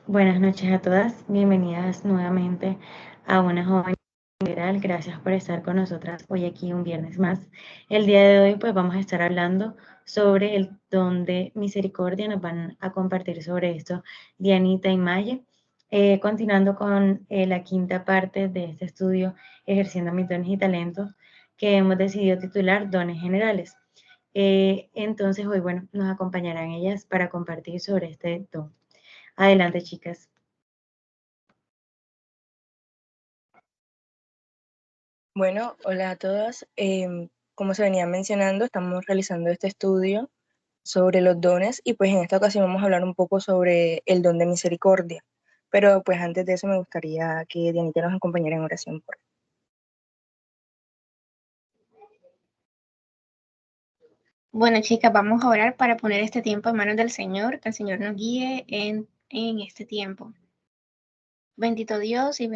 Buenas noches a todas, bienvenidas nuevamente a Una Joven Integral. Gracias por estar con nosotras hoy aquí un viernes más. El día de hoy pues vamos a estar hablando sobre el don de misericordia. Nos van a compartir sobre esto Dianita y Maye. Continuando con la quinta parte de este estudio, Ejerciendo mis dones y talentos, que hemos decidido titular Dones Generales. Entonces hoy, bueno, nos acompañarán ellas para compartir sobre este don. Adelante, chicas. Bueno, hola a todas. Como se venía mencionando, estamos realizando este estudio sobre los dones y pues en esta ocasión vamos a hablar un poco sobre el don de misericordia. Pero pues antes de eso me gustaría que Dianita nos acompañara en oración. Bueno, chicas, vamos a orar para poner este tiempo en manos del Señor, que el Señor nos guíe en este tiempo. Bendito Dios y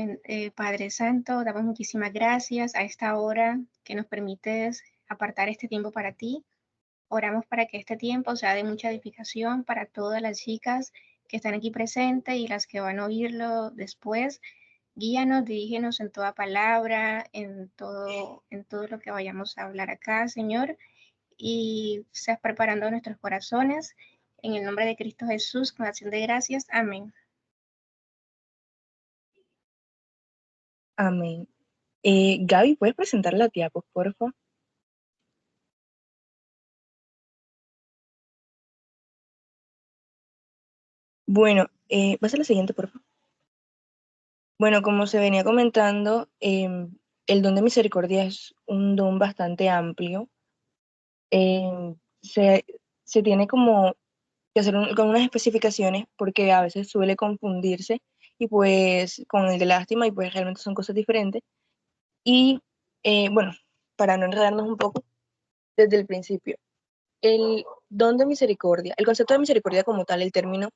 Padre Santo, damos muchísimas gracias a esta hora que nos permites apartar este tiempo para ti. Oramos para que este tiempo sea de mucha edificación para todas las chicas que están aquí presentes y las que van a oírlo después. Guíanos, dirígenos en toda palabra, en todo lo que vayamos a hablar acá, Señor, y seas preparando nuestros corazones. En el nombre de Cristo Jesús, con acción de gracias. Amén. Amén. Gaby, ¿puedes presentar la diapos, por favor? Bueno, pasa la siguiente, por favor. Bueno, como se venía comentando, el don de misericordia es un don bastante amplio. Em, se, se tiene como que hacer con unas especificaciones porque a veces suele confundirse y pues con el de lástima y pues realmente son cosas diferentes. Y bueno, para no enredarnos un poco desde el principio, el don de misericordia, el concepto de misericordia como tal, el término,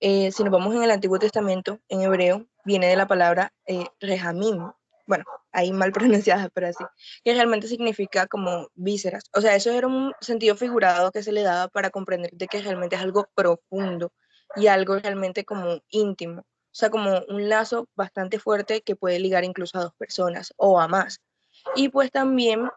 si nos vamos en el Antiguo Testamento, en hebreo, viene de la palabra rehamim, bueno, ahí mal pronunciada, pero así, que realmente significa como vísceras. O sea, eso era un sentido figurado que se le daba para comprender de que realmente es algo profundo y algo realmente como íntimo. O sea, como un lazo bastante fuerte que puede ligar incluso a dos personas o a más. Y pues también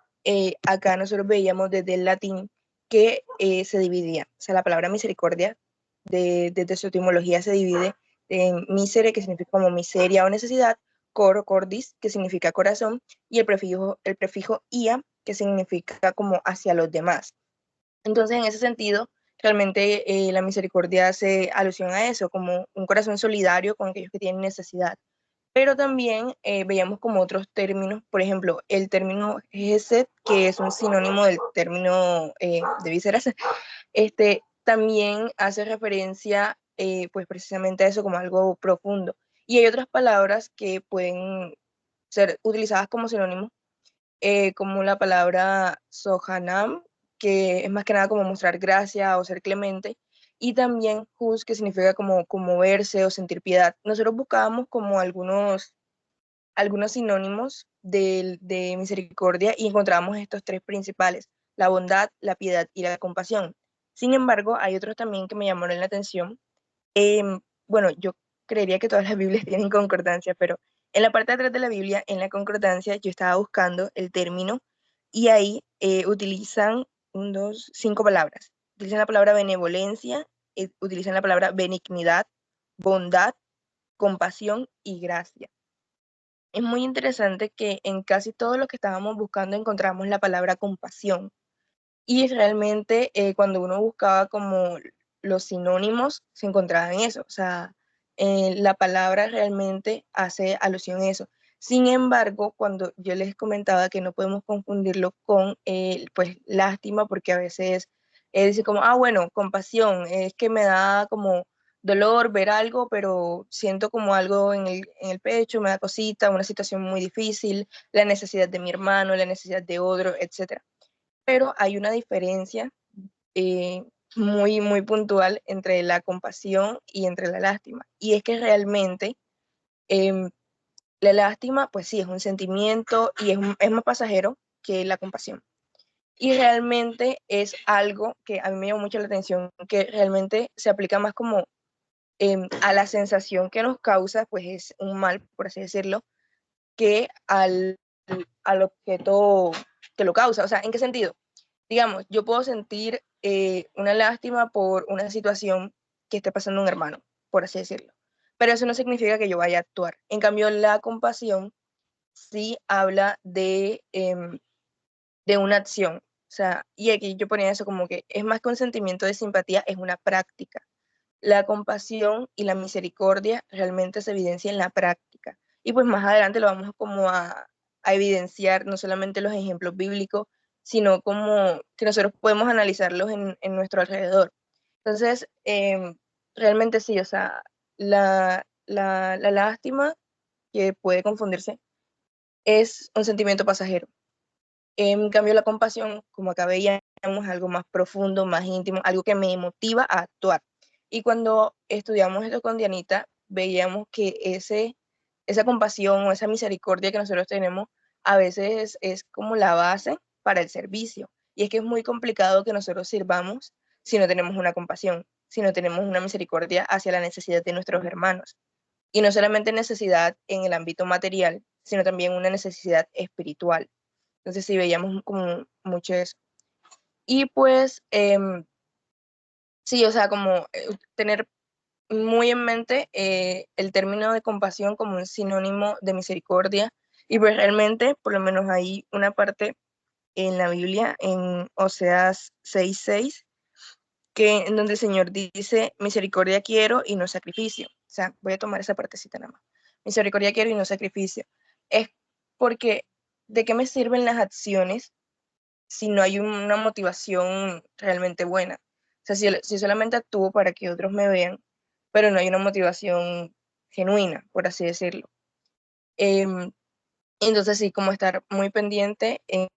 acá nosotros veíamos desde el latín que se dividía. O sea, la palabra misericordia, desde su etimología, se divide en misere, que significa como miseria o necesidad, cor o cordis, que significa corazón, y el prefijo ia, que significa como hacia los demás. Entonces, en ese sentido, realmente la misericordia hace alusión a eso, como un corazón solidario con aquellos que tienen necesidad. Pero también veíamos como otros términos, por ejemplo, el término gesed, que es un sinónimo del término de vísceras, también hace referencia pues precisamente a eso como algo profundo. Y hay otras palabras que pueden ser utilizadas como sinónimo, como la palabra sohanam, que es más que nada como mostrar gracia o ser clemente, y también hus, que significa como conmoverse o sentir piedad. Nosotros buscábamos como algunos sinónimos de misericordia y encontramos estos tres principales: la bondad, la piedad y la compasión. Sin embargo, hay otros también que me llamaron la atención. Bueno, yo creería que todas las Biblias tienen concordancia, pero en la parte de atrás de la Biblia, en la concordancia, yo estaba buscando el término y ahí utilizan cinco palabras. Utilizan la palabra benevolencia, utilizan la palabra benignidad, bondad, compasión y gracia. Es muy interesante que en casi todo lo que estábamos buscando encontramos la palabra compasión. Y realmente cuando uno buscaba como los sinónimos, se encontraba en eso. O sea, la palabra realmente hace alusión a eso. Sin embargo, cuando yo les comentaba que no podemos confundirlo con pues lástima, porque a veces dice como, ah, bueno, compasión, es que me da como dolor ver algo, pero siento como algo en el pecho, me da cosita, una situación muy difícil, la necesidad de mi hermano, la necesidad de otro, etcétera. Pero hay una diferencia eh, muy, muy puntual entre la compasión y entre la lástima. Y es que realmente eh, la lástima, pues sí, es un sentimiento y es más pasajero que la compasión. Y realmente es algo que a mí me llama mucho la atención, que realmente se aplica más como a la sensación que nos causa, pues es un mal, por así decirlo, que al objeto que lo causa. O sea, ¿en qué sentido? Digamos, yo puedo sentir una lástima por una situación que esté pasando un hermano, por así decirlo. Pero eso no significa que yo vaya a actuar. En cambio, la compasión sí habla de una acción. O sea, y aquí yo ponía eso como que es más que un sentimiento de simpatía, es una práctica. La compasión y la misericordia realmente se evidencia en la práctica. Y pues más adelante lo vamos como a evidenciar, no solamente los ejemplos bíblicos, sino como que nosotros podemos analizarlos en nuestro alrededor. Entonces, realmente sí, o sea, la lástima, que puede confundirse, es un sentimiento pasajero. En cambio, la compasión, como acá veíamos, algo más profundo, más íntimo, algo que me motiva a actuar. Y cuando estudiamos esto con Dianita, veíamos que esa compasión o esa misericordia que nosotros tenemos a veces es como la base para el servicio. Y es que es muy complicado que nosotros sirvamos si no tenemos una compasión, si no tenemos una misericordia hacia la necesidad de nuestros hermanos. Y no solamente necesidad en el ámbito material, sino también una necesidad espiritual. Entonces sí veíamos como mucho eso. Y pues sí, o sea, como tener muy en mente el término de compasión como un sinónimo de misericordia. Y pues realmente, por lo menos hay una parte en la Biblia, en Oseas 6:6, en donde el Señor dice, misericordia quiero y no sacrificio. O sea, voy a tomar esa partecita nada más. Misericordia quiero y no sacrificio. Es porque, ¿de qué me sirven las acciones si no hay una motivación realmente buena? O sea, si solamente actúo para que otros me vean, pero no hay una motivación genuina, por así decirlo. Entonces sí, como estar muy pendiente en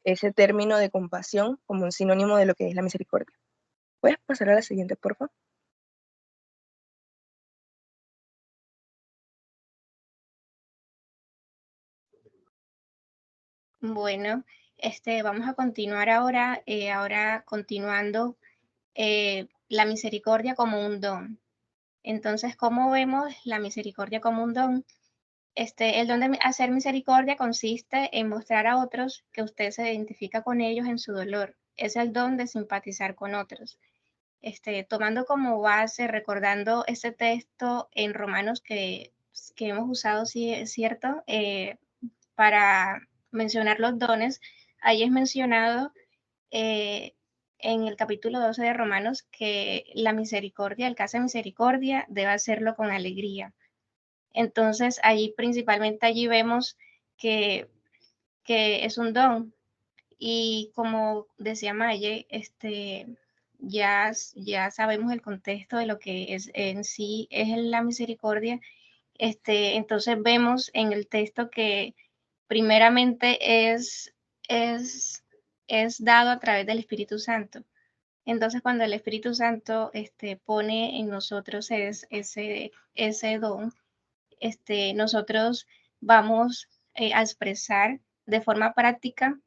ese término de compasión como un sinónimo de lo que es la misericordia. ¿Puedes pasar a la siguiente, por favor? Bueno, vamos a continuar ahora, continuando la misericordia como un don. Entonces, ¿cómo vemos la misericordia como un don? El don de hacer misericordia consiste en mostrar a otros que usted se identifica con ellos en su dolor. Es el don de simpatizar con otros. Tomando como base, recordando ese texto en Romanos que hemos usado, sí, es cierto, para mencionar los dones, ahí es mencionado eh, en el capítulo 12 de Romanos que la misericordia, el que hace misericordia, debe hacerlo con alegría. Entonces, allí principalmente allí vemos que, que es un don. Y como decía Maye, ya sabemos el contexto de lo que es en sí es la misericordia. Entonces vemos en el texto que primeramente es, es dado a través del Espíritu Santo. Entonces, cuando el Espíritu Santo pone en nosotros ese don, nosotros vamos a expresar de forma práctica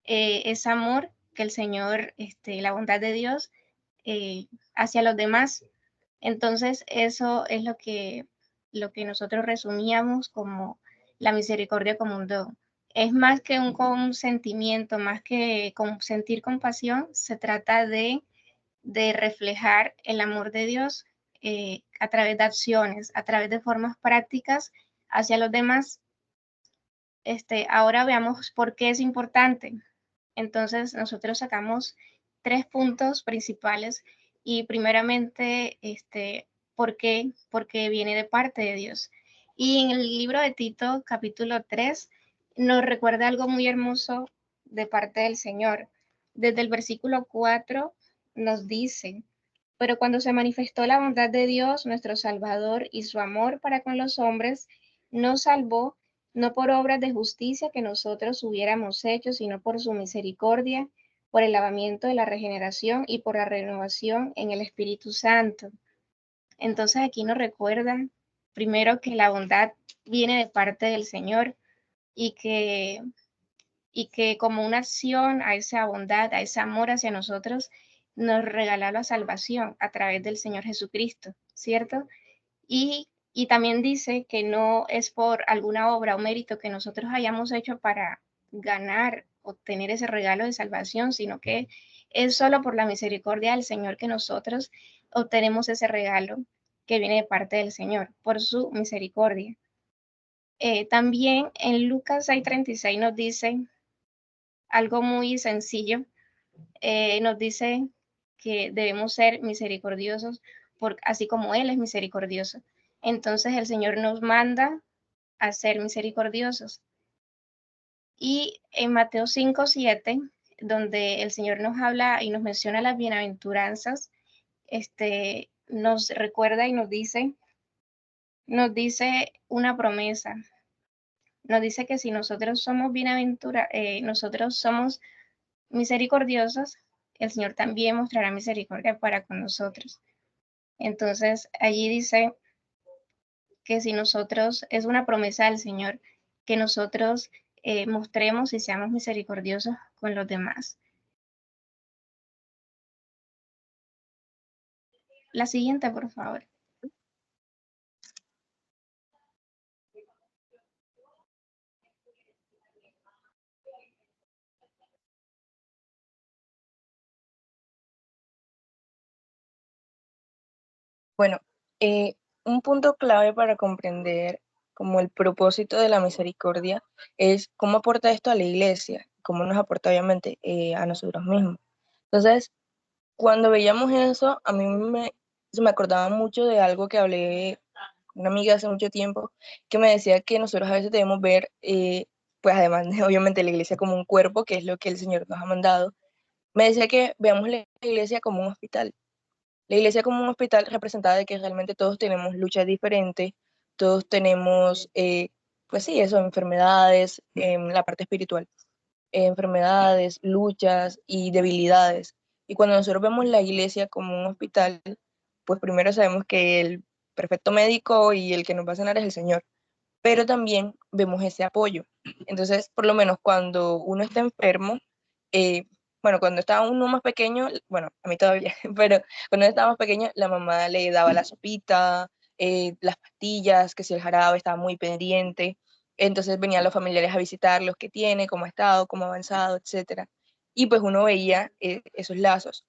ese amor que el Señor, la bondad de Dios hacia los demás. Entonces, eso es lo que nosotros resumíamos como la misericordia como un don. Es más que un sentimiento, más que sentir compasión, se trata de reflejar el amor de Dios a través de acciones, a través de formas prácticas hacia los demás. Ahora veamos por qué es importante. Entonces, nosotros sacamos 3 puntos principales y primeramente, ¿por qué? Porque viene de parte de Dios. Y en el libro de Tito, capítulo 3, nos recuerda algo muy hermoso de parte del Señor. Desde el versículo 4 nos dice, pero cuando se manifestó la bondad de Dios, nuestro Salvador, y su amor para con los hombres, nos salvó no por obras de justicia que nosotros hubiéramos hecho, sino por su misericordia, por el lavamiento de la regeneración y por la renovación en el Espíritu Santo. Entonces aquí nos recuerdan primero que la bondad viene de parte del Señor y que como una acción a esa bondad, a ese amor hacia nosotros, nos regaló la salvación a través del Señor Jesucristo, ¿cierto? Y también dice que no es por alguna obra o mérito que nosotros hayamos hecho para ganar, obtener ese regalo de salvación, sino que es solo por la misericordia del Señor que nosotros obtenemos ese regalo que viene de parte del Señor, por su misericordia. También en Lucas 6:36 nos dice algo muy sencillo, nos dice que debemos ser misericordiosos, así como Él es misericordioso. Entonces el Señor nos manda a ser misericordiosos. Y en Mateo 5:7, donde el Señor nos habla y nos menciona las bienaventuranzas, nos recuerda y nos dice una promesa. Nos dice que si nosotros somos nosotros somos misericordiosos, el Señor también mostrará misericordia para con nosotros. Entonces, allí dice que si nosotros, es una promesa del Señor, que nosotros mostremos y seamos misericordiosos con los demás. La siguiente, por favor. Bueno, un punto clave para comprender como el propósito de la misericordia es cómo aporta esto a la iglesia, cómo nos aporta obviamente a nosotros mismos. Entonces, cuando veíamos eso, a mí se me acordaba mucho de algo que hablé con una amiga hace mucho tiempo, que me decía que nosotros a veces debemos ver, pues además de obviamente la iglesia como un cuerpo, que es lo que el Señor nos ha mandado, me decía que veamos la iglesia como un hospital. La iglesia como un hospital representaba de que realmente todos tenemos luchas diferentes, todos tenemos, pues sí, eso, enfermedades, en la parte espiritual, enfermedades, luchas y debilidades. Y cuando nosotros vemos la iglesia como un hospital, pues primero sabemos que el perfecto médico y el que nos va a sanar es el Señor, pero también vemos ese apoyo. Entonces, por lo menos cuando uno está enfermo, eh, bueno, cuando estaba uno más pequeño, bueno, a mí todavía, pero cuando estaba más pequeño, la mamá le daba la sopita, las pastillas, que si el jarabe estaba muy pendiente, entonces venían los familiares a visitar los que tiene, cómo ha estado, cómo ha avanzado, etcétera. Y pues uno veía esos lazos.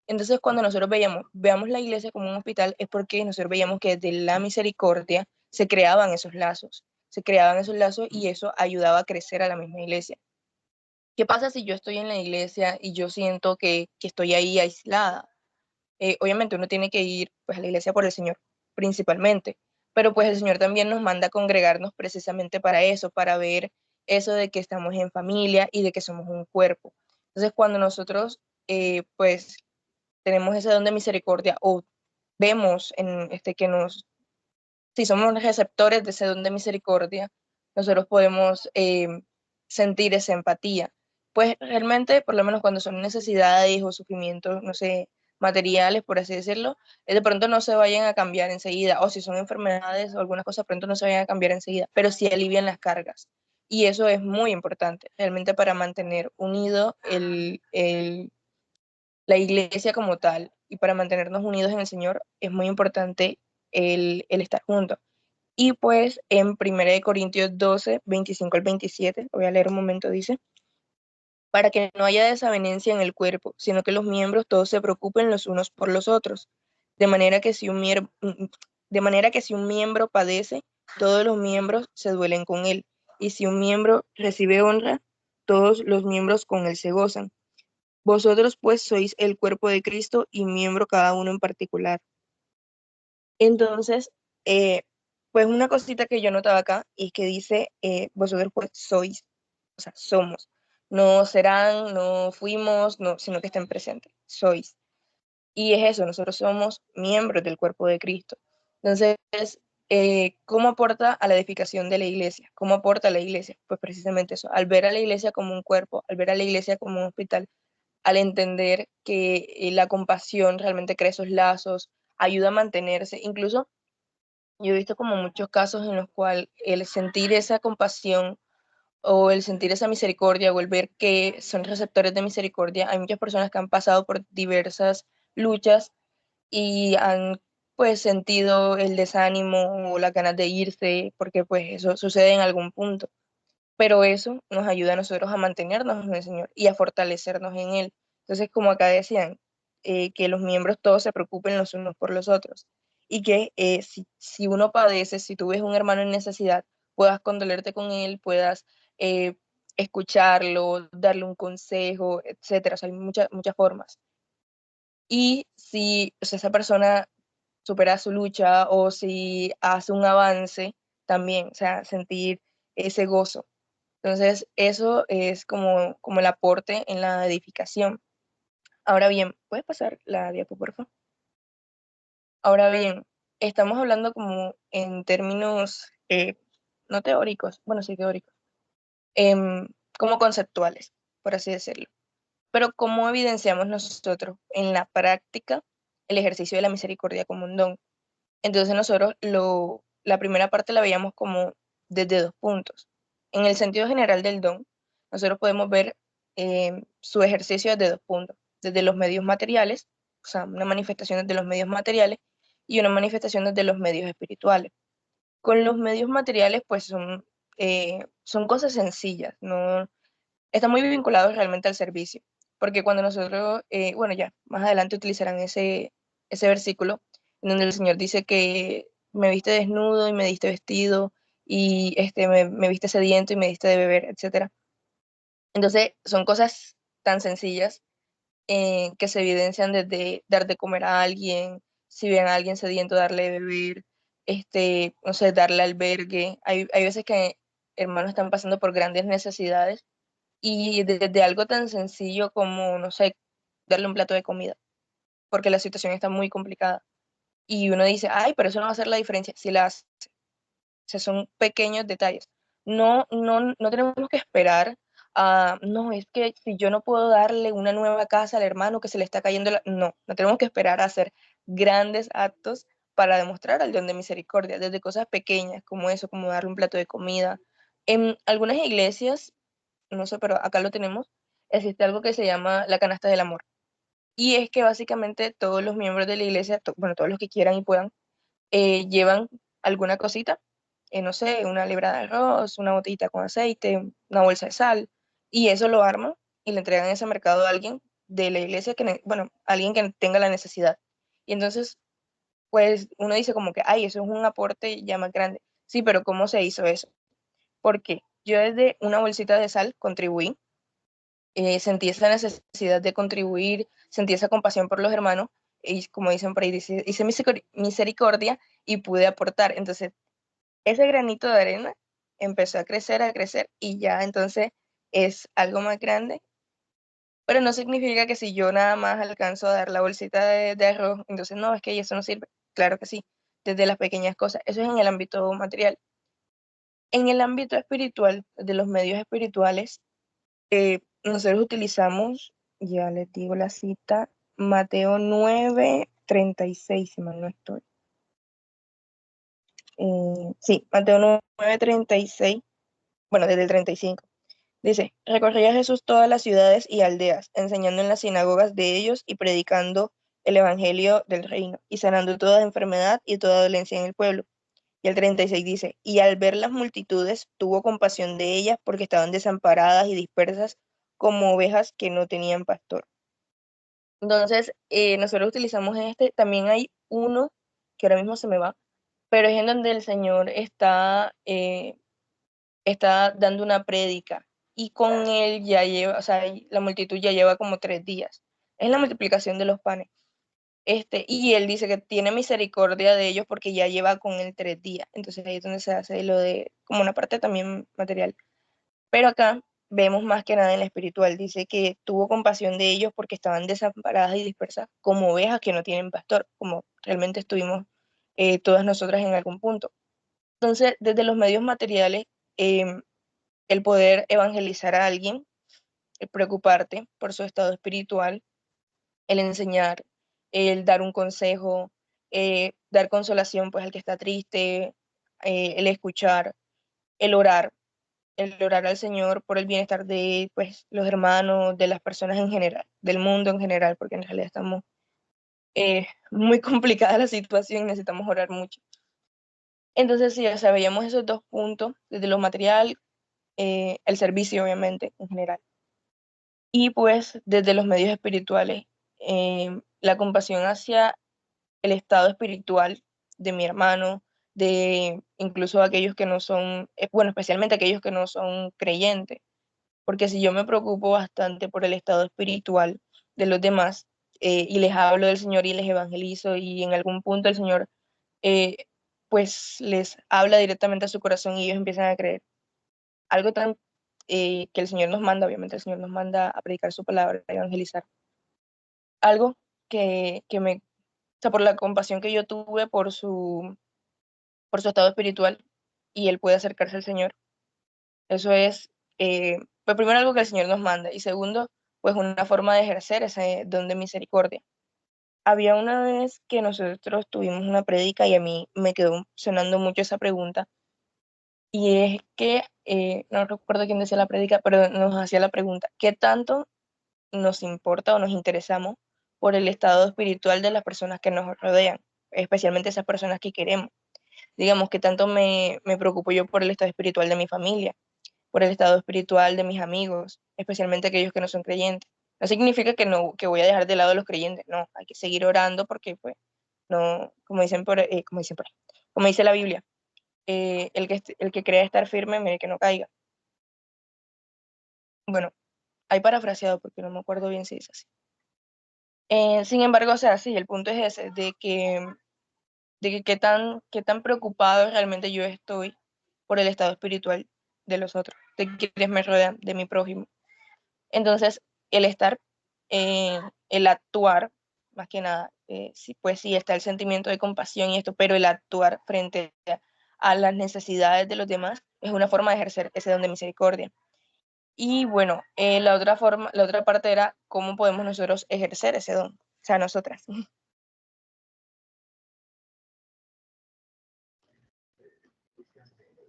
Entonces, cuando nosotros veamos la iglesia como un hospital, es porque nosotros veíamos que desde la misericordia se creaban esos lazos y eso ayudaba a crecer a la misma iglesia. ¿Qué pasa si yo estoy en la iglesia y yo siento que estoy ahí aislada? Obviamente uno tiene que ir pues, a la iglesia por el Señor principalmente, pero pues el Señor también nos manda a congregarnos precisamente para eso, para ver eso de que estamos en familia y de que somos un cuerpo. Entonces, cuando nosotros pues tenemos ese don de misericordia o vemos en que si somos receptores de ese don de misericordia, nosotros podemos sentir esa empatía. Pues realmente, por lo menos cuando son necesidades o sufrimientos, no sé, materiales, por así decirlo, de pronto no se vayan a cambiar enseguida, o si son enfermedades o algunas cosas, pronto no se vayan a cambiar enseguida, pero sí alivian las cargas. Y eso es muy importante, realmente para mantener unido la iglesia como tal y para mantenernos unidos en el Señor es muy importante el estar juntos. Y pues en 1 Corintios 12, 25 al 27, lo voy a leer un momento, dice, para que no haya desavenencia en el cuerpo, sino que los miembros todos se preocupen los unos por los otros, de manera que de manera que si un miembro padece, todos los miembros se duelen con él, y si un miembro recibe honra, todos los miembros con él se gozan. Vosotros pues sois el cuerpo de Cristo y miembro cada uno en particular. Entonces, pues una cosita que yo notaba acá y que dice, vosotros pues sois, o sea, somos. No serán, no fuimos, no, sino que estén presentes, sois. Y es eso, nosotros somos miembros del cuerpo de Cristo. Entonces, ¿cómo aporta a la edificación de la iglesia? ¿Cómo aporta a la iglesia? Pues precisamente eso, al ver a la iglesia como un cuerpo, al ver a la iglesia como un hospital, al entender que la compasión realmente crea esos lazos, ayuda a mantenerse. Incluso yo he visto como muchos casos en los cuales el sentir esa compasión o el sentir esa misericordia o el ver que son receptores de misericordia. Hay muchas personas que han pasado por diversas luchas y han pues sentido el desánimo o las ganas de irse, porque pues eso sucede en algún punto. Pero eso nos ayuda a nosotros a mantenernos en el Señor y a fortalecernos en Él. Entonces, como acá decían, que los miembros todos se preocupen los unos por los otros y que si uno padece, si tú ves un hermano en necesidad, puedas condolerte con él, puedas eh, escucharlo, darle un consejo, etcétera. O sea, hay muchas formas. Y si, o sea, esa persona supera su lucha o si hace un avance, también, o sea, sentir ese gozo. Entonces, eso es como el aporte en la edificación. Ahora bien, ¿puedes pasar la diapo, por favor? Ahora bien, estamos hablando como en términos no teóricos, bueno, sí teóricos, como conceptuales, por así decirlo. Pero ¿cómo evidenciamos nosotros en la práctica el ejercicio de la misericordia como un don? Entonces nosotros la primera parte la veíamos como desde dos puntos. En el sentido general del don, nosotros podemos ver su ejercicio desde dos puntos, desde los medios materiales, o sea, una manifestación desde los medios materiales y una manifestación desde los medios espirituales. Con los medios materiales, pues son cosas sencillas, no están muy vinculados realmente al servicio, porque cuando nosotros, bueno, ya, más adelante utilizarán ese versículo en donde el Señor dice que me viste desnudo y me diste vestido, y me viste sediento y me diste de beber, etcétera. Entonces, son cosas tan sencillas que se evidencian desde dar de comer a alguien, si ven a alguien sediento, darle de beber, no sé, darle albergue. Hay veces que hermanos están pasando por grandes necesidades y desde algo tan sencillo como, no sé, darle un plato de comida, porque la situación está muy complicada. Y uno dice, ay, pero eso no va a hacer la diferencia. Si la hace, o sea, son pequeños detalles. No tenemos que esperar a, no, es que si yo no puedo darle una nueva casa al hermano que se le está cayendo la... No tenemos que esperar a hacer grandes actos para demostrar el don de misericordia, desde cosas pequeñas como eso, como darle un plato de comida. En algunas iglesias, no sé, pero acá lo tenemos, existe algo que se llama la canasta del amor. Y es que básicamente todos los miembros de la iglesia, bueno, todos los que quieran y puedan, llevan alguna cosita, no sé, una libra de arroz, una botellita con aceite, una bolsa de sal, y eso lo arman y le entregan ese mercado a alguien de la iglesia bueno, alguien que tenga la necesidad. Y entonces, pues uno dice como que, ay, eso es un aporte ya más grande. Sí, pero ¿cómo se hizo eso? Porque yo desde una bolsita de sal contribuí, sentí esa necesidad de contribuir, sentí esa compasión por los hermanos, y como dicen por ahí, hice misericordia y pude aportar. Entonces, ese granito de arena empezó a crecer y ya entonces es algo más grande, pero no significa que si yo nada más alcanzo a dar la bolsita de arroz, entonces no, es que eso no sirve. Claro que sí, desde las pequeñas cosas. Eso es en el ámbito material. En el ámbito espiritual, de los medios espirituales, nosotros utilizamos, ya les digo la cita, Mateo 9:36, si mal no estoy. Sí, Mateo 9:36, bueno, desde el 35. Dice, recorría Jesús todas las ciudades y aldeas, enseñando en las sinagogas de ellos y predicando el evangelio del reino, y sanando toda enfermedad y toda dolencia en el pueblo. Y el 36 dice, y al ver las multitudes, tuvo compasión de ellas porque estaban desamparadas y dispersas como ovejas que no tenían pastor. Entonces, nosotros utilizamos también hay uno que ahora mismo se me va, pero es en donde el Señor está dando una prédica y con él ya lleva, o sea, la multitud ya lleva como 3 días. Es la multiplicación de los panes. Y él dice que tiene misericordia de ellos porque ya lleva con él 3 días. Entonces ahí es donde se hace lo de, como una parte también material. Pero acá vemos más que nada en la espiritual. Dice que tuvo compasión de ellos porque estaban desamparadas y dispersas como ovejas que no tienen pastor, como realmente estuvimos todas nosotras en algún punto. Entonces, desde los medios materiales, em, el poder evangelizar a alguien, el preocuparte por su estado espiritual, el enseñar, el dar un consejo, dar consolación pues al que está triste, el escuchar, el orar. el orar al Señor por el bienestar de pues, los hermanos, de las personas en general, del mundo en general, porque en realidad estamos muy complicada la situación y necesitamos orar mucho. Entonces, sí, o sea, veíamos esos dos puntos, desde lo material, el servicio, obviamente, en general, y pues desde los medios espirituales, la compasión hacia el estado espiritual de mi hermano, de incluso aquellos que no son, bueno, especialmente aquellos que no son creyentes, porque si yo me preocupo bastante por el estado espiritual de los demás, y les hablo del Señor y les evangelizo y en algún punto el Señor eh, pues les habla directamente a su corazón y ellos empiezan a creer. Algo tan que el Señor nos manda, obviamente el Señor nos manda a predicar su palabra, a evangelizar. Algo que me, o sea, por la compasión que yo tuve por su estado espiritual y él puede acercarse al Señor. Eso es, pues primero algo que el Señor nos manda y segundo, pues una forma de ejercer ese don de misericordia. Había una vez que nosotros tuvimos una prédica y a mí me quedó sonando mucho esa pregunta y es que, no recuerdo quién decía la prédica, pero nos hacía la pregunta, ¿qué tanto nos importa o nos interesamos por el estado espiritual de las personas que nos rodean, especialmente esas personas que queremos? Digamos, ¿qué tanto me preocupo yo por el estado espiritual de mi familia, por el estado espiritual de mis amigos, especialmente aquellos que no son creyentes? No significa que no, que voy a dejar de lado a los creyentes, no, hay que seguir orando porque, pues, no, como dice la Biblia, el que crea estar firme, mire que no caiga. Bueno, hay parafraseado porque no me acuerdo bien si dice así. Sin embargo, o sea, sí, el punto es ese, de que qué tan preocupado realmente yo estoy por el estado espiritual de los otros, de quienes me rodean, de mi prójimo. Entonces, el estar, el actuar, más que nada, sí, pues sí, está el sentimiento de compasión y esto, pero el actuar frente a las necesidades de los demás es una forma de ejercer ese don de misericordia. Y bueno, la otra parte era cómo podemos nosotros ejercer ese don, o sea, nosotras.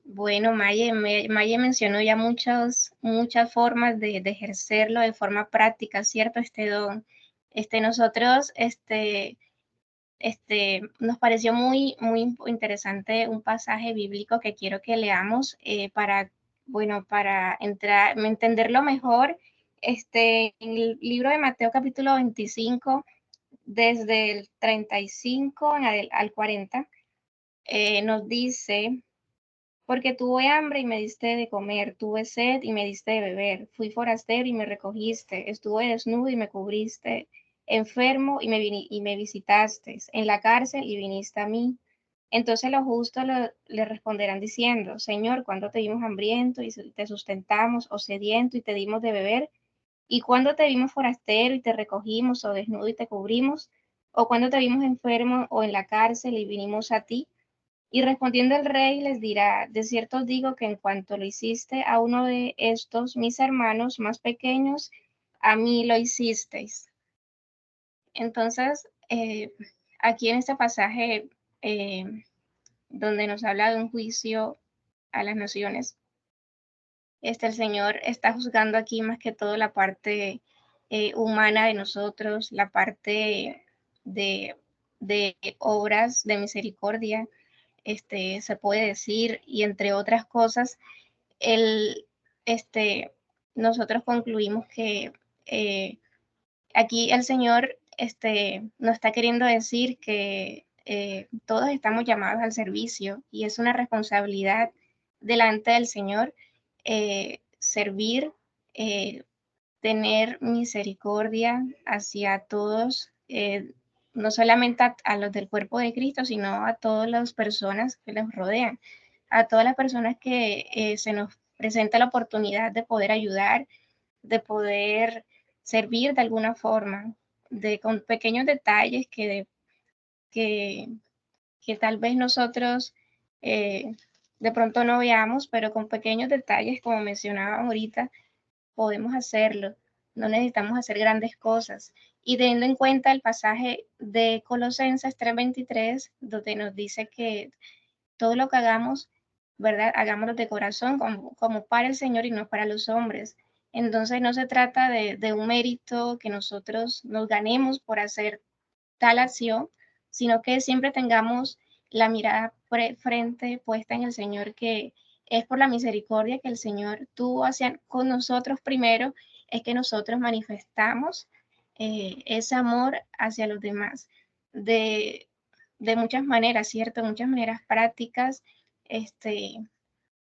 Bueno, Maye mencionó ya muchas formas de ejercerlo de forma práctica, ¿cierto? Este don. Nosotros, nos pareció muy interesante un pasaje bíblico que quiero que leamos para entenderlo mejor. En el libro de Mateo capítulo 25, desde el 35 al 40, nos dice: porque tuve hambre y me diste de comer, tuve sed y me diste de beber, fui forastero y me recogiste, estuve desnudo y me cubriste, enfermo y me visitaste, en la cárcel y viniste a mí. Entonces los justos le responderán diciendo: Señor, ¿cuándo te vimos hambriento y te sustentamos, o sediento y te dimos de beber? ¿Y cuándo te vimos forastero y te recogimos, o desnudo y te cubrimos? ¿O cuándo te vimos enfermo o en la cárcel y vinimos a ti? Y respondiendo el rey les dirá: de cierto os digo que en cuanto lo hiciste a uno de estos mis hermanos más pequeños, a mí lo hicisteis. Entonces, aquí en este pasaje, eh, donde nos habla de un juicio a las naciones, el Señor está juzgando aquí más que todo la parte humana de nosotros, la parte de, de obras de misericordia, se puede decir, y entre otras cosas, el, este, nosotros concluimos que aquí el Señor nos está queriendo decir que todos estamos llamados al servicio y es una responsabilidad delante del Señor servir, eh, tener misericordia hacia todos, no solamente a los del cuerpo de Cristo, sino a todas las personas que los rodean, a todas las personas que se nos presenta la oportunidad de poder ayudar, de poder servir de alguna forma, con pequeños detalles que, que tal vez nosotros de pronto no veamos, pero con pequeños detalles, como mencionaba ahorita, podemos hacerlo. No necesitamos hacer grandes cosas. Y teniendo en cuenta el pasaje de Colosenses 3:23, donde nos dice que todo lo que hagamos ¿verdad? Hagámoslo de corazón como para el Señor y no para los hombres. Entonces no se trata de un mérito que nosotros nos ganemos por hacer tal acción, sino que siempre tengamos la mirada frente puesta en el Señor, que es por la misericordia que el Señor tuvo hacia, con nosotros primero, es que nosotros manifestamos ese amor hacia los demás de, de muchas maneras, ¿cierto? Muchas maneras prácticas.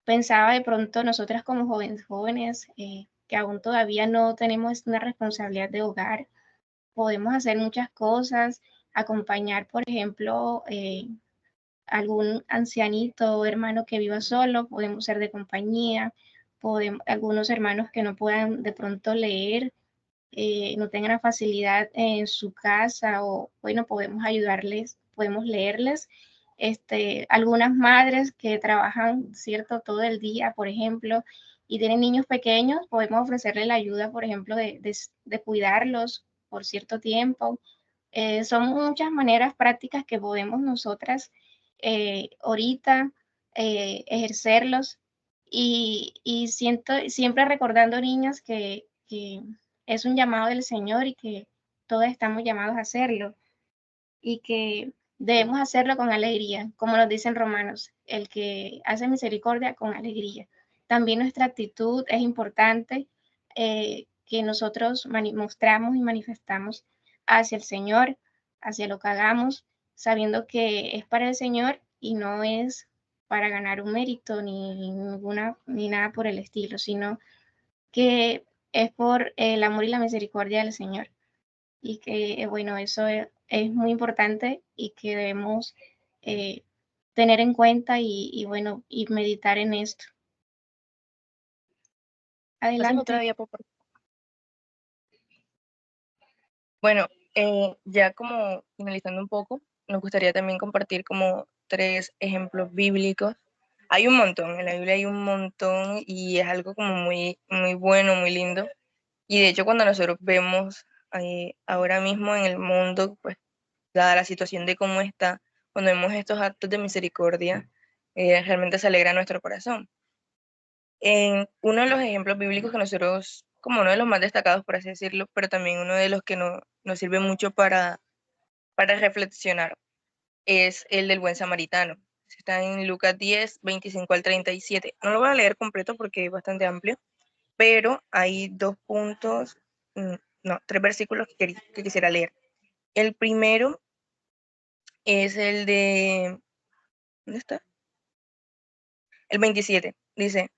Pensaba de pronto nosotras como jóvenes que aún todavía no tenemos una responsabilidad de hogar, podemos hacer muchas cosas, acompañar, por ejemplo, algún ancianito o hermano que viva solo, podemos ser de compañía, algunos hermanos que no puedan de pronto leer, no tengan la facilidad en su casa o bueno, podemos ayudarles, podemos leerles. Algunas madres que trabajan, ¿cierto?, todo el día, por ejemplo, y tienen niños pequeños, podemos ofrecerles la ayuda, por ejemplo, de cuidarlos por cierto tiempo. Son muchas maneras prácticas que podemos nosotras ahorita ejercerlos y siento, siempre recordando, niñas, que es un llamado del Señor y que todos estamos llamados a hacerlo y que debemos hacerlo con alegría, como nos dicen Romanos, el que hace misericordia con alegría. También nuestra actitud es importante, que nosotros mostramos y manifestamos hacia el Señor, hacia lo que hagamos, sabiendo que es para el Señor y no es para ganar un mérito ni nada por el estilo, sino que es por el amor y la misericordia del Señor. Y que, bueno, eso es muy importante y que debemos eh, tener en cuenta bueno, y meditar en esto. ¿Pasas otra Adelante. diapositiva? Bueno, ya como finalizando un poco, nos gustaría también compartir como 3 ejemplos bíblicos. Hay un montón, en la Biblia hay un montón y es algo como muy, muy bueno, muy lindo. Y de hecho cuando nosotros vemos ahora mismo en el mundo, pues dada la situación de cómo está, cuando vemos estos actos de misericordia, realmente se alegra nuestro corazón. En uno de los ejemplos bíblicos que nosotros, como uno de los más destacados, por así decirlo, pero también uno de los que nos sirve mucho para reflexionar, es el del buen samaritano. Está en Lucas 10, 25 al 37. No lo voy a leer completo porque es bastante amplio, pero hay 2 puntos, no, 3 versículos que quisiera leer. El primero es el de, ¿dónde está? El 27. Dice,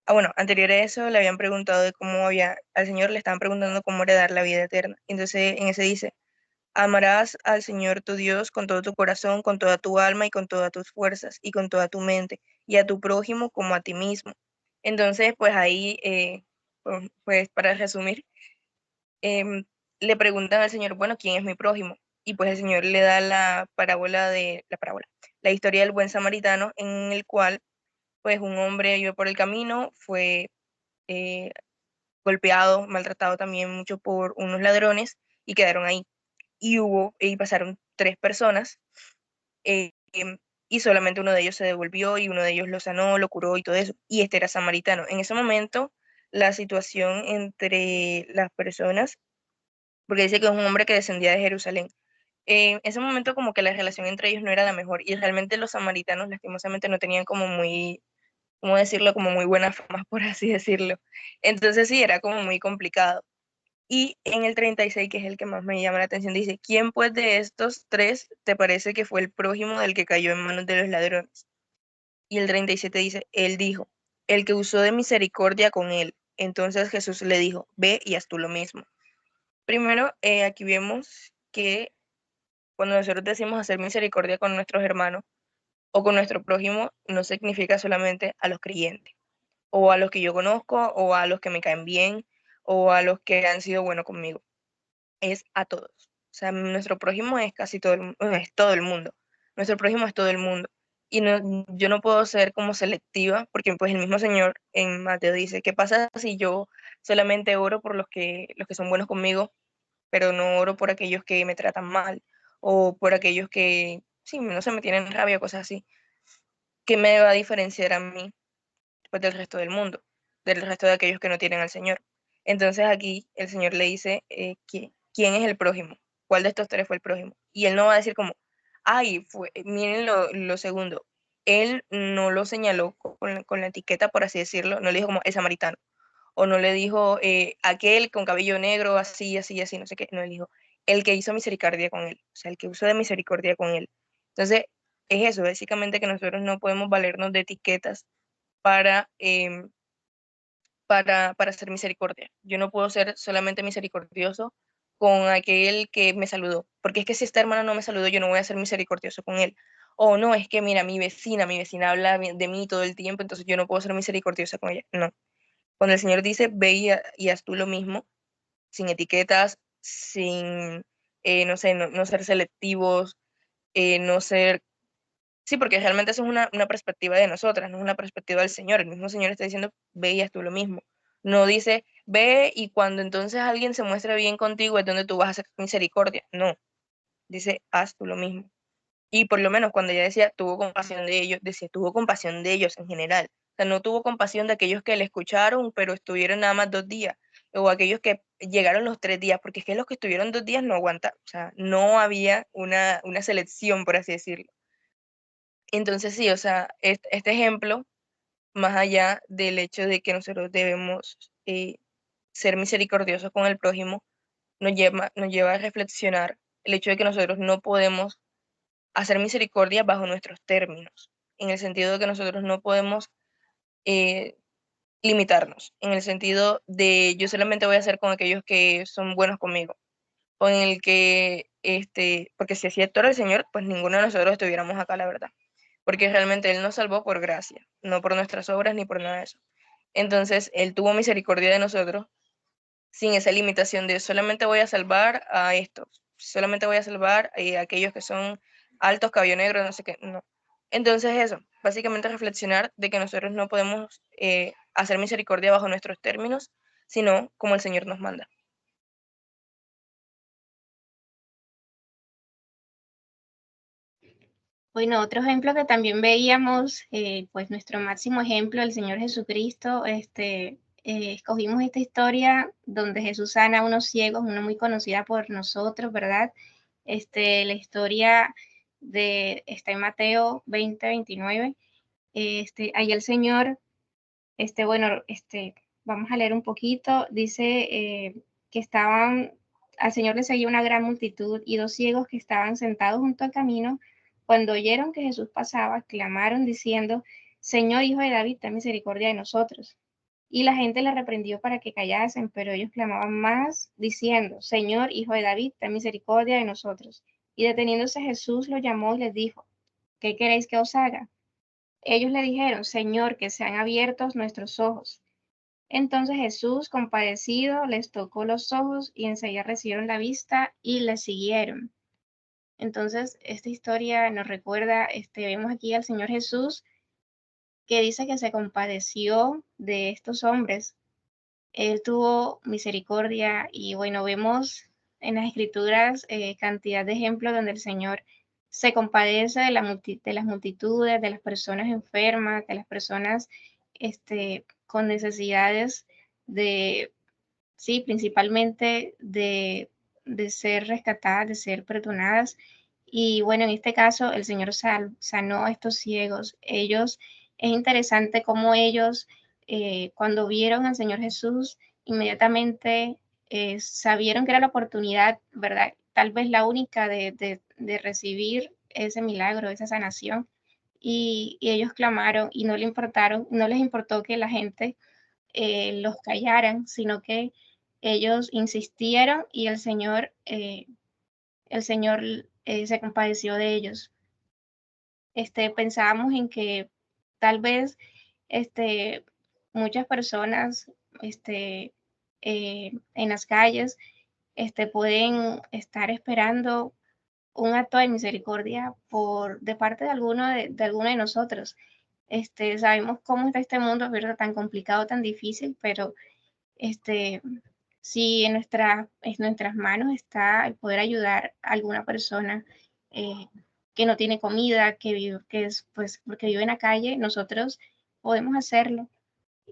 bueno, anterior a eso le habían preguntado de cómo al Señor le estaban preguntando cómo heredar la vida eterna. Entonces en ese dice, amarás al Señor tu Dios con todo tu corazón, con toda tu alma y con todas tus fuerzas y con toda tu mente, y a tu prójimo como a ti mismo. Entonces, pues ahí, pues para resumir, le preguntan al Señor, bueno, ¿quién es mi prójimo? Y pues el Señor le da la historia del buen samaritano, en el cual pues un hombre iba por el camino, fue eh, golpeado, maltratado también mucho por unos ladrones y quedaron ahí. Y pasaron 3 personas, y solamente uno de ellos se devolvió y uno de ellos lo sanó, lo curó y todo eso. Y este era samaritano. En ese momento, la situación entre las personas, porque dice que es un hombre que descendía de Jerusalén. En ese momento como que la relación entre ellos no era la mejor y realmente los samaritanos lastimosamente no tenían como muy, ¿cómo decirlo? Como muy buena fama, por así decirlo. Entonces sí, era como muy complicado. Y en el 36, que es el que más me llama la atención, dice, ¿quién pues de estos 3 te parece que fue el prójimo del que cayó en manos de los ladrones? Y el 37 dice, él dijo, el que usó de misericordia con él. Entonces Jesús le dijo, ve y haz tú lo mismo. Primero, aquí vemos que cuando nosotros decimos hacer misericordia con nuestros hermanos o con nuestro prójimo, no significa solamente a los creyentes, o a los que yo conozco, o a los que me caen bien, o a los que han sido buenos conmigo. Es a todos. O sea, nuestro prójimo es casi es todo el mundo. Nuestro prójimo es todo el mundo. Y no, yo no puedo ser como selectiva, porque pues el mismo Señor en Mateo dice, ¿qué pasa si yo solamente oro por los que son buenos conmigo, pero no oro por aquellos que me tratan mal, o por aquellos que, sí, no se me tienen rabia, cosas así? ¿qué me va a diferenciar a mí pues, del resto del mundo, del resto de aquellos que no tienen al Señor? Entonces aquí el Señor le dice, ¿quién es el prójimo? ¿Cuál de estos tres fue el prójimo? Y él no va a decir como, ay, miren lo segundo. Él no lo señaló con la etiqueta, por así decirlo, no le dijo como el samaritano, o no le dijo aquel con cabello negro, así, así, así, no sé qué, no le dijo el que hizo misericordia con él, o sea, el que usó de misericordia con él. Entonces, es eso, básicamente que nosotros no podemos valernos de etiquetas para, para hacer misericordia. Yo no puedo ser solamente misericordioso con aquel que me saludó, porque es que si esta hermana no me saludó, yo no voy a ser misericordioso con él. O no, es que mira, mi vecina habla de mí todo el tiempo, entonces yo no puedo ser misericordiosa con ella. No. Cuando el Señor dice, ve y haz tú lo mismo, sin etiquetas, sin, no sé, no ser selectivos, no ser. Sí, porque realmente eso es una perspectiva de nosotras, no es una perspectiva del Señor. El mismo Señor está diciendo, ve y haz tú lo mismo. No dice, ve y cuando entonces alguien se muestre bien contigo es donde tú vas a hacer misericordia. No, dice, haz tú lo mismo. Y por lo menos cuando ella decía, tuvo compasión de ellos, decía, tuvo compasión de ellos en general. O sea, no tuvo compasión de aquellos que le escucharon, pero estuvieron nada más 2 días, o aquellos que llegaron los 3 días, porque es que los que estuvieron 2 días no aguantan. O sea, no había una selección, por así decirlo. Entonces sí, o sea, este ejemplo, más allá del hecho de que nosotros debemos ser misericordiosos con el prójimo, nos lleva a reflexionar el hecho de que nosotros no podemos hacer misericordia bajo nuestros términos, en el sentido de que nosotros no podemos eh, limitarnos, en el sentido de yo solamente voy a hacer con aquellos que son buenos conmigo, o en el que, porque si así actuara el Señor, pues ninguno de nosotros estuviéramos acá, la verdad, porque realmente Él nos salvó por gracia, no por nuestras obras ni por nada de eso. Entonces, Él tuvo misericordia de nosotros sin esa limitación de solamente voy a salvar a estos, solamente voy a salvar a aquellos que son altos, cabello negro, no sé qué, no. Entonces eso, básicamente reflexionar de que nosotros no podemos hacer misericordia bajo nuestros términos, sino como el Señor nos manda. Bueno, otro ejemplo que también veíamos, pues nuestro máximo ejemplo, el Señor Jesucristo, escogimos esta historia donde Jesús sana a unos ciegos, una muy conocida por nosotros, ¿verdad? La historia está en Mateo 20-29. Ahí el Señor, bueno, vamos a leer un poquito, dice que al Señor le seguía una gran multitud y 2 ciegos que estaban sentados junto al camino, cuando oyeron que Jesús pasaba, clamaron diciendo, Señor, Hijo de David, ten misericordia de nosotros. Y la gente le reprendió para que callasen, pero ellos clamaban más, diciendo, Señor, Hijo de David, ten misericordia de nosotros. Y deteniéndose Jesús los llamó y les dijo, ¿qué queréis que os haga? Ellos le dijeron, Señor, que sean abiertos nuestros ojos. Entonces Jesús, compadecido, les tocó los ojos y enseguida recibieron la vista y le siguieron. Entonces, esta historia nos recuerda, vemos aquí al Señor Jesús que dice que se compadeció de estos hombres. Él tuvo misericordia y bueno, vemos en las escrituras cantidad de ejemplos donde el Señor se compadece de las multitudes, de las personas enfermas, de las personas con necesidades de, sí, principalmente de ser rescatadas, de ser perdonadas. Y bueno, en este caso el Señor sanó a estos ciegos. Es interesante cómo ellos, cuando vieron al Señor Jesús, inmediatamente sabieron que era la oportunidad, ¿verdad? Tal vez la única de recibir ese milagro, esa sanación. Y ellos clamaron y no les importó que la gente los callaran, sino que ellos insistieron y el Señor se compadeció de ellos. Pensábamos en que tal vez este, muchas personas en las calles pueden estar esperando un acto de misericordia de parte de alguno de nosotros. Sabemos cómo está este mundo, es verdad, tan complicado, tan difícil, pero este, si en nuestras manos está el poder ayudar a alguna persona, que no tiene comida, que vive, que es, pues, porque vive en la calle, nosotros podemos hacerlo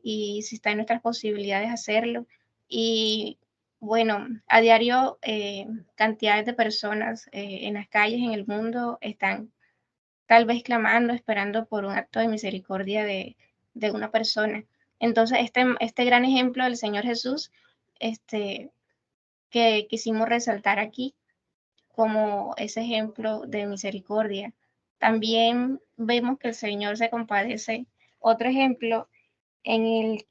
y si está en nuestras posibilidades hacerlo. Y bueno, a diario cantidades de personas en las calles, en el mundo, están tal vez clamando, esperando por un acto de misericordia de una persona. Entonces, este gran ejemplo del Señor Jesús, que quisimos resaltar aquí como ese ejemplo de misericordia. También vemos que el Señor se compadece. Otro ejemplo, en el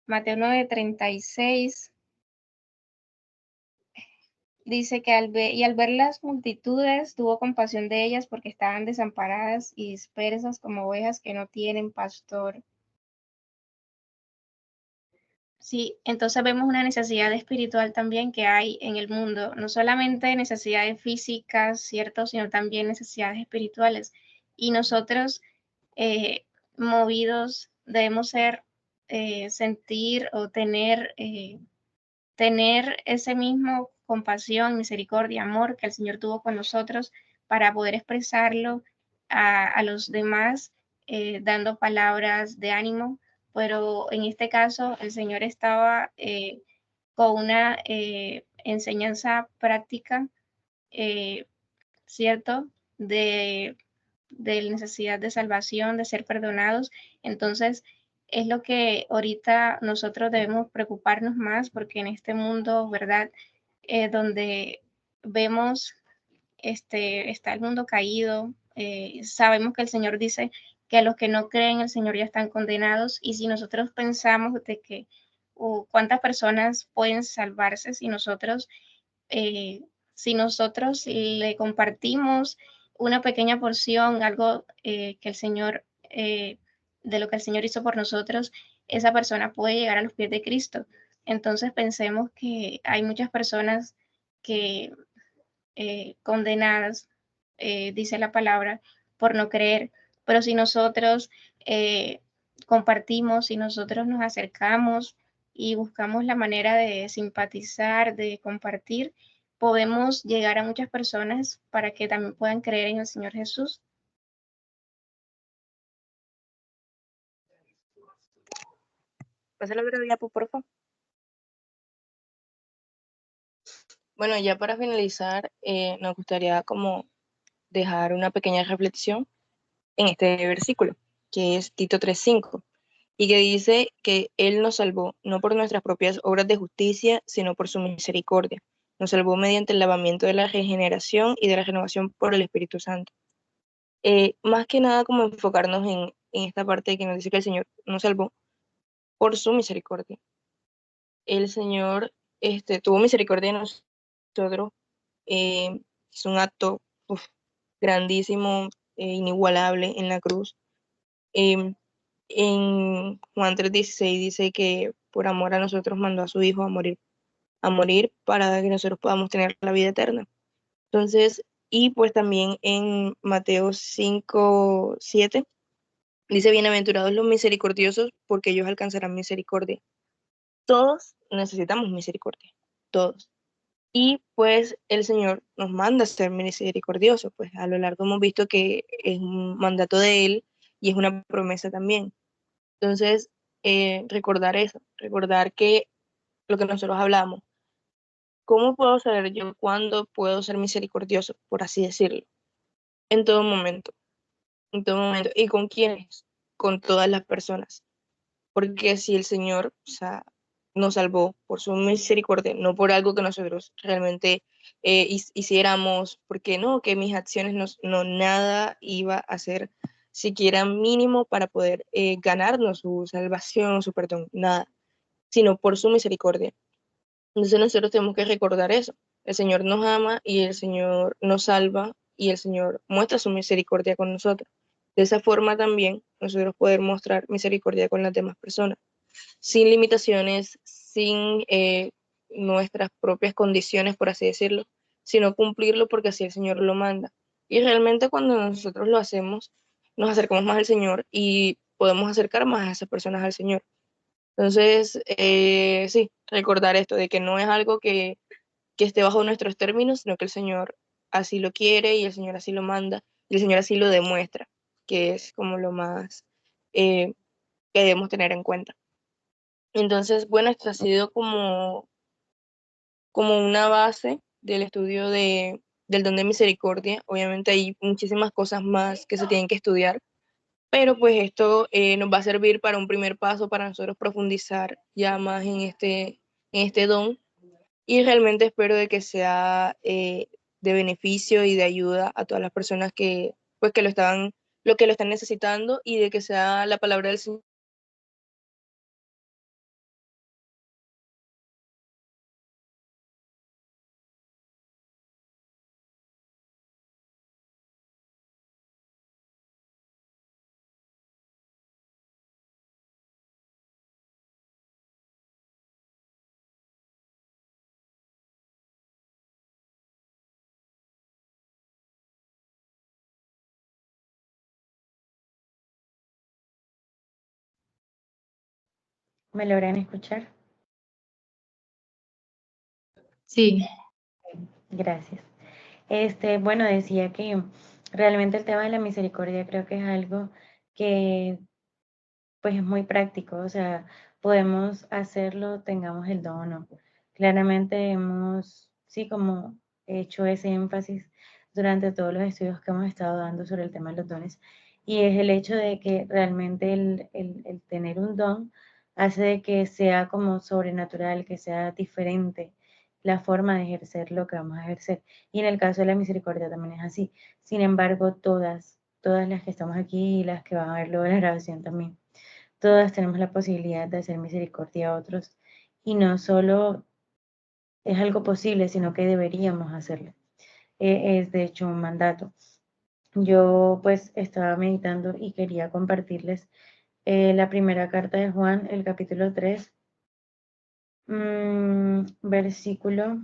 Mateo 9:36, dice que al ver las multitudes tuvo compasión de ellas porque estaban desamparadas y dispersas como ovejas que no tienen pastor. Sí, entonces vemos una necesidad espiritual también que hay en el mundo, no solamente necesidades físicas, ¿cierto?, sino también necesidades espirituales. Y nosotros, movidos, debemos sentir o tener ese mismo compasión, misericordia, amor que el Señor tuvo con nosotros para poder expresarlo a los demás, dando palabras de ánimo, pero en este caso el Señor estaba con una enseñanza práctica, eh, ¿cierto? De necesidad de salvación, de ser perdonados. Entonces, es lo que ahorita nosotros debemos preocuparnos más porque en este mundo, ¿verdad? Donde vemos, está el mundo caído, sabemos que el Señor dice que a los que no creen el Señor ya están condenados y si nosotros pensamos de que cuántas personas pueden salvarse eh, si nosotros le compartimos una pequeña porción, algo que el Señor, de lo que el Señor hizo por nosotros, esa persona puede llegar a los pies de Cristo. Entonces pensemos que hay muchas personas que condenadas, dice la palabra, por no creer, pero si nosotros eh, compartimos, si nosotros nos acercamos y buscamos la manera de simpatizar, de compartir, podemos llegar a muchas personas para que también puedan creer en el Señor Jesús. Pasa la breve diapo, por favor. Bueno, ya para finalizar, nos gustaría como dejar una pequeña reflexión en este versículo, que es Tito 3:5, y que dice que Él nos salvó no por nuestras propias obras de justicia, sino por su misericordia. Nos salvó mediante el lavamiento de la regeneración y de la renovación por el Espíritu Santo. Más que nada como enfocarnos en esta parte que nos dice que el Señor nos salvó por su misericordia. El Señor tuvo misericordia de nosotros, hizo un acto grandísimo, inigualable en la cruz. Em, en Juan 3:16 dice que por amor a nosotros mandó a su Hijo a morir para que nosotros podamos tener la vida eterna. Entonces, y pues también en Mateo 5:7 dice, bienaventurados los misericordiosos, porque ellos alcanzarán misericordia. Todos necesitamos misericordia, todos. Y pues el Señor nos manda a ser misericordiosos, pues a lo largo hemos visto que es un mandato de Él y es una promesa también. Entonces, recordar eso, recordar que lo que nosotros hablamos, ¿cómo puedo saber yo cuándo puedo ser misericordioso, por así decirlo? En todo momento, en todo momento. ¿Y con quiénes? Con todas las personas. Porque si el Señor, o sea, nos salvó por su misericordia, no por algo que nosotros realmente hiciéramos, porque no, que mis acciones no, nada iba a ser siquiera mínimo para poder ganarnos su salvación, su perdón, nada, sino por su misericordia. Entonces nosotros tenemos que recordar eso. El Señor nos ama y el Señor nos salva y el Señor muestra su misericordia con nosotros. De esa forma también nosotros poder mostrar misericordia con las demás personas, sin limitaciones, sin nuestras propias condiciones, por así decirlo, sino cumplirlo porque así el Señor lo manda. Y realmente cuando nosotros lo hacemos, nos acercamos más al Señor y podemos acercar más a esas personas al Señor. Entonces, sí, recordar esto de que no es algo que esté bajo nuestros términos, sino que el Señor así lo quiere y el Señor así lo manda y el Señor así lo demuestra, que es como lo más que debemos tener en cuenta. Entonces, bueno, esto ha sido como una base del estudio del don de misericordia. Obviamente hay muchísimas cosas más que se tienen que estudiar, pero pues esto nos va a servir para un primer paso para nosotros profundizar ya más en este don y realmente espero de que sea de beneficio y de ayuda a todas las personas que pues que lo están necesitando y de que sea la palabra del Señor. ¿Me logran escuchar? Sí, Gracias. Bueno, decía que realmente el tema de la misericordia creo que es algo que pues es muy práctico, o sea, podemos hacerlo, tengamos el don o no. Claramente hemos, sí, como hecho ese énfasis durante todos los estudios que hemos estado dando sobre el tema de los dones, y es el hecho de que realmente el tener un don hace de que sea como sobrenatural, que sea diferente la forma de ejercer lo que vamos a ejercer. Y en el caso de la misericordia también es así. Sin embargo, todas las que estamos aquí y las que van a ver luego la grabación también, todas tenemos la posibilidad de hacer misericordia a otros y no solo es algo posible, sino que deberíamos hacerlo. Es de hecho un mandato. Yo pues estaba meditando y quería compartirles la primera carta de Juan, el capítulo 3, versículo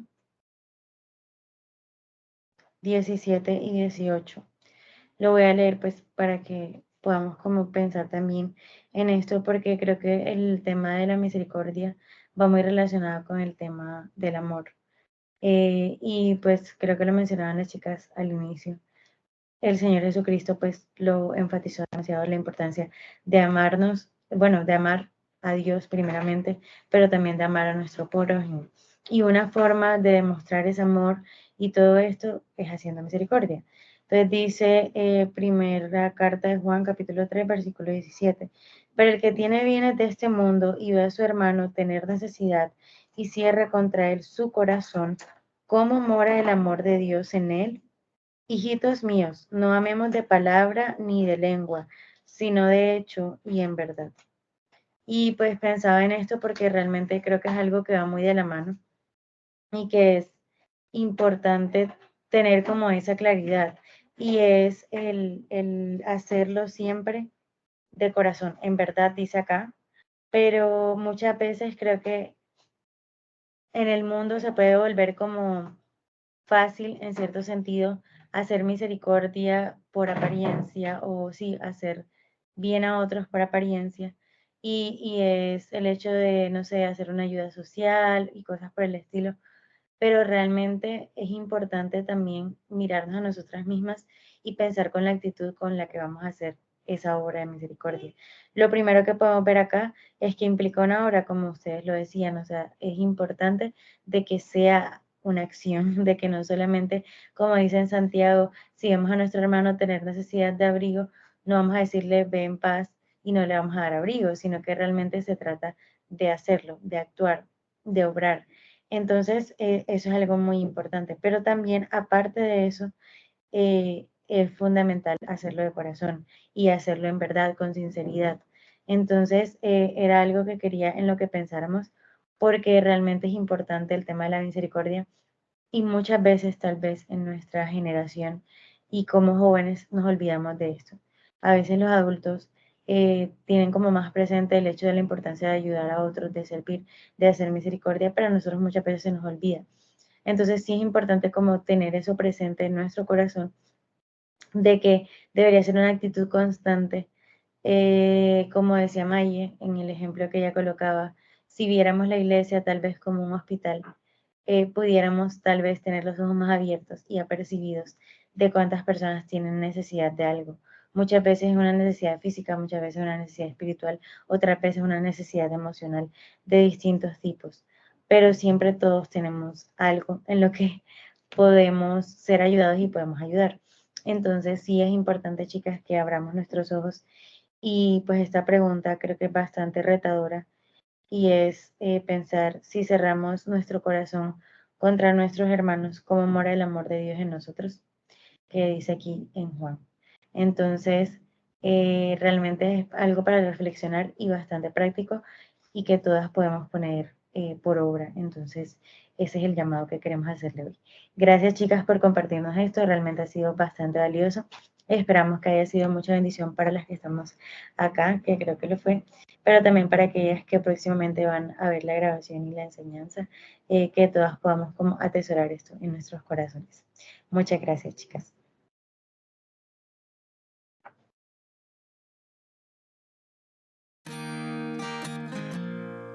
17 y 18. Lo voy a leer pues para que podamos como pensar también en esto, porque creo que el tema de la misericordia va muy relacionado con el tema del amor. Y pues creo que lo mencionaban las chicas al inicio. El Señor Jesucristo pues lo enfatizó demasiado la importancia de amarnos, bueno, de amar a Dios primeramente, pero también de amar a nuestro prójimo. Y una forma de demostrar ese amor y todo esto es haciendo misericordia. Entonces dice primera carta de Juan capítulo 3 versículo 17, pero el que tiene bienes de este mundo y ve a su hermano tener necesidad y cierra contra él su corazón, ¿cómo mora el amor de Dios en él? Hijitos míos, no amemos de palabra ni de lengua, sino de hecho y en verdad. Y pues pensaba en esto porque realmente creo que es algo que va muy de la mano y que es importante tener como esa claridad. Y es el hacerlo siempre de corazón, en verdad dice acá, pero muchas veces creo que en el mundo se puede volver como fácil, en cierto sentido, hacer misericordia por apariencia o sí, hacer bien a otros por apariencia. Y es el hecho de, no sé, hacer una ayuda social y cosas por el estilo. Pero realmente es importante también mirarnos a nosotras mismas y pensar con la actitud con la que vamos a hacer esa obra de misericordia. Lo primero que podemos ver acá es que implica una obra, como ustedes lo decían, o sea, es importante de que sea una acción, de que no solamente, como dice en Santiago, si vemos a nuestro hermano tener necesidad de abrigo, no vamos a decirle ve en paz y no le vamos a dar abrigo, sino que realmente se trata de hacerlo, de actuar, de obrar. Entonces, eso es algo muy importante, pero también aparte de eso, es fundamental hacerlo de corazón y hacerlo en verdad, con sinceridad. Entonces, era algo que quería en lo que pensáramos, porque realmente es importante el tema de la misericordia y muchas veces, tal vez en nuestra generación y como jóvenes, nos olvidamos de esto. A veces los adultos tienen como más presente el hecho de la importancia de ayudar a otros, de servir, de hacer misericordia, pero a nosotros muchas veces se nos olvida. Entonces sí es importante como tener eso presente en nuestro corazón, de que debería ser una actitud constante. Como decía Maye en el ejemplo que ella colocaba, si viéramos la iglesia tal vez como un hospital, pudiéramos tal vez tener los ojos más abiertos y apercibidos de cuántas personas tienen necesidad de algo. Muchas veces es una necesidad física, muchas veces es una necesidad espiritual, otras veces una necesidad emocional de distintos tipos. Pero siempre todos tenemos algo en lo que podemos ser ayudados y podemos ayudar. Entonces sí es importante, chicas, que abramos nuestros ojos. Y pues esta pregunta creo que es bastante retadora y es pensar si cerramos nuestro corazón contra nuestros hermanos, cómo mora el amor de Dios en nosotros, que dice aquí en Juan. Entonces, realmente es algo para reflexionar y bastante práctico y que todas podemos poner por obra. Entonces, ese es el llamado que queremos hacerle hoy. Gracias, chicas, por compartirnos esto. Realmente ha sido bastante valioso. Esperamos que haya sido mucha bendición para las que estamos acá, que creo que lo fue, pero también para aquellas que próximamente van a ver la grabación y la enseñanza, que todas podamos como atesorar esto en nuestros corazones. Muchas gracias, chicas.